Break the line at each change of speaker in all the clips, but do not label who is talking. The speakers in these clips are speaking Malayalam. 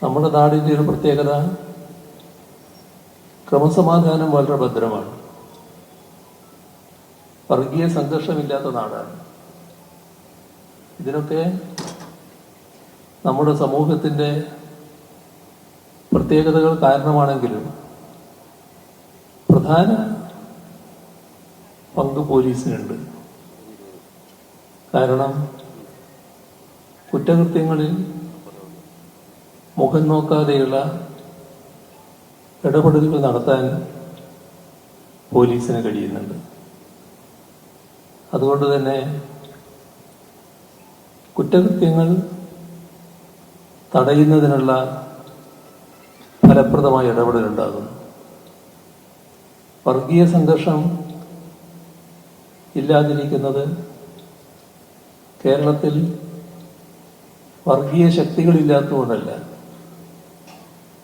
നമ്മുടെ നാടിൻ്റെ ഒരു പ്രത്യേകത ക്രമസമാധാനം വളരെ ഭദ്രമാണ്. വർഗീയ സംഘർഷമില്ലാത്ത നാടാണ്. ഇതിനൊക്കെ നമ്മുടെ സമൂഹത്തിൻ്റെ പ്രത്യേകതകൾ കാരണമാണെങ്കിലും പ്രധാന പങ്ക് പോലീസിനുണ്ട്. കാരണം കുറ്റകൃത്യങ്ങളിൽ മുഖം നോക്കാതെയുള്ള ഇടപെടലുകൾ നടത്താൻ പോലീസിന് കഴിയുന്നുണ്ട്. അതുകൊണ്ട് തന്നെ കുറ്റകൃത്യങ്ങൾ തടയുന്നതിനുള്ള ഫലപ്രദമായ ഇടപെടലുണ്ടാകുന്നു. വർഗീയ സംഘർഷം ഇല്ലാതിരിക്കുന്നത് കേരളത്തിൽ വർഗീയ ശക്തികളില്ലാത്തതുകൊണ്ടല്ല.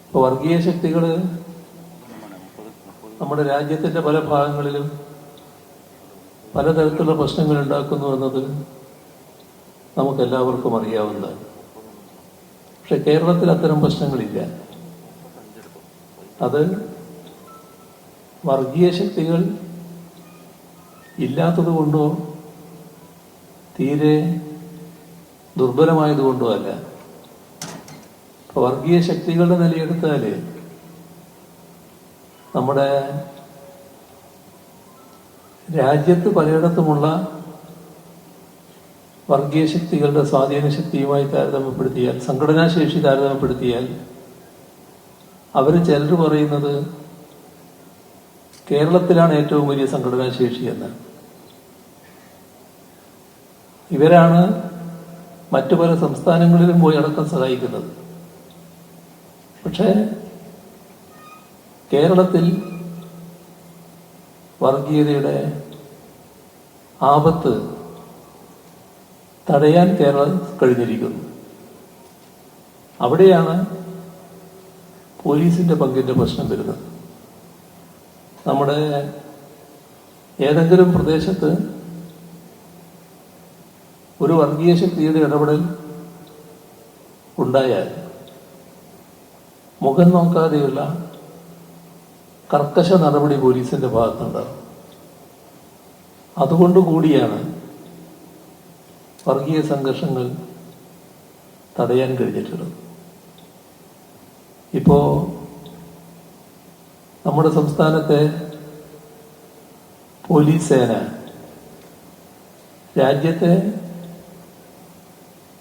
ഇപ്പോൾ വർഗീയ ശക്തികൾ നമ്മുടെ രാജ്യത്തിൻ്റെ പല ഭാഗങ്ങളിലും പലതരത്തിലുള്ള പ്രശ്നങ്ങൾ ഉണ്ടാക്കുന്നു എന്നത് നമുക്കെല്ലാവർക്കും അറിയാവുന്നതാണ്. പക്ഷെ കേരളത്തിൽ അത്തരം പ്രശ്നങ്ങളില്ല. അത് വർഗീയ ശക്തികൾ ഇല്ലാത്തതുകൊണ്ടോ തീരെ ദുർബലമായതുകൊണ്ടോ അല്ല. ഇപ്പൊ വർഗീയ ശക്തികളുടെ നിലയെടുത്താൽ നമ്മുടെ രാജ്യത്ത് പലയിടത്തുമുള്ള വർഗീയ ശക്തികളുടെ സ്വാധീന ശക്തിയുമായി താരതമ്യപ്പെടുത്തിയാൽ, സംഘടനാശേഷി താരതമ്യപ്പെടുത്തിയാൽ അവർ ചിലർ പറയുന്നത് കേരളത്തിലാണ് ഏറ്റവും വലിയ സംഘടനാശേഷി എന്ന്. ഇവരാണ് മറ്റു പല സംസ്ഥാനങ്ങളിലും പോയി അടക്കം സഹായിക്കുന്നത്. പക്ഷേ കേരളത്തിൽ വർഗീയതയുടെ ആപത്ത് തടയാൻ കേരളം കഴിഞ്ഞിരിക്കുന്നു. അവിടെയാണ് പോലീസിന്റെ പങ്കിന്റെ പ്രശ്നം വരുന്നത്. നമ്മുടെ ഏതെങ്കിലും പ്രദേശത്ത് ഒരു വർഗീയ ശക്തിയുടെ ഇടപെടൽ ഉണ്ടായാൽ മുഖം നോക്കാതെയുള്ള കർക്കശ നടപടി പോലീസിന്റെ ഭാഗത്തുണ്ടാകും. അതുകൊണ്ടുകൂടിയാണ് വർഗീയ സംഘർഷങ്ങൾ തടയാൻ കഴിഞ്ഞിട്ടുള്ളത്. ഇപ്പോ നമ്മുടെ സംസ്ഥാനത്തെ പോലീസ് സേന രാജ്യത്തെ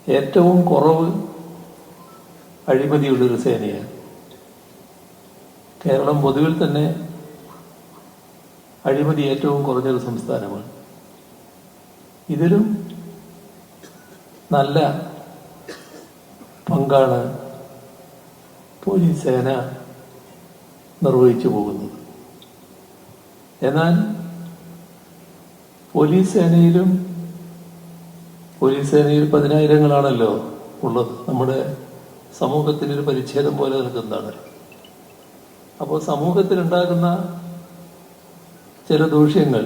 ഏറ്റവും കുറവ് അഴിമതിയുള്ളൊരു സേനയാണ്. കേരളം പൊതുവിൽ തന്നെ അഴിമതി ഏറ്റവും കുറഞ്ഞൊരു സംസ്ഥാനമാണ്. ഇതിലും നല്ല പങ്കാണ് പോലീസ് സേന നിർവഹിച്ചു പോകുന്നത്. എന്നാൽ പോലീസ് സേനയിൽ 10,000-ങ്ങളാണല്ലോ ഉള്ളത്. നമ്മുടെ സമൂഹത്തിനൊരു പരിച്ഛേദം പോലെ നിൽക്കുന്നതാണ്. അപ്പോൾ സമൂഹത്തിലുണ്ടാകുന്ന ചില ദൂഷ്യങ്ങൾ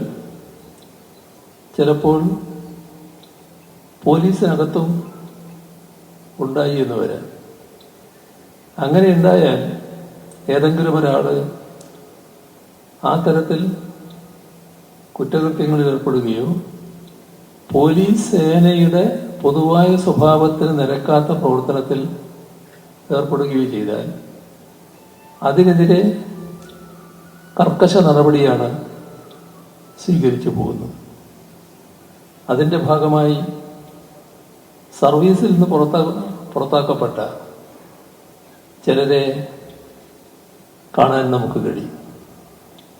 ചിലപ്പോൾ പോലീസിനകത്തും ഉണ്ടായി എന്ന് വരാം. അങ്ങനെ ഉണ്ടായാൽ ഏതെങ്കിലും ഒരാൾ ആ തരത്തിൽ കുറ്റകൃത്യങ്ങളിൽ ഏർപ്പെടുകയോ പോലീസ് സേനയുടെ പൊതുവായ സ്വഭാവത്തിന് നിരക്കാത്ത പ്രവർത്തനത്തിൽ ഏർപ്പെടുകയോ ചെയ്താൽ അതിനെതിരെ കർക്കശ നടപടിയാണ് സ്വീകരിച്ചു പോകുന്നത്. അതിൻ്റെ ഭാഗമായി സർവീസിൽ നിന്ന് പുറത്താക്കപ്പെട്ട ചിലരെ കാണാൻ നമുക്ക് കഴിയും.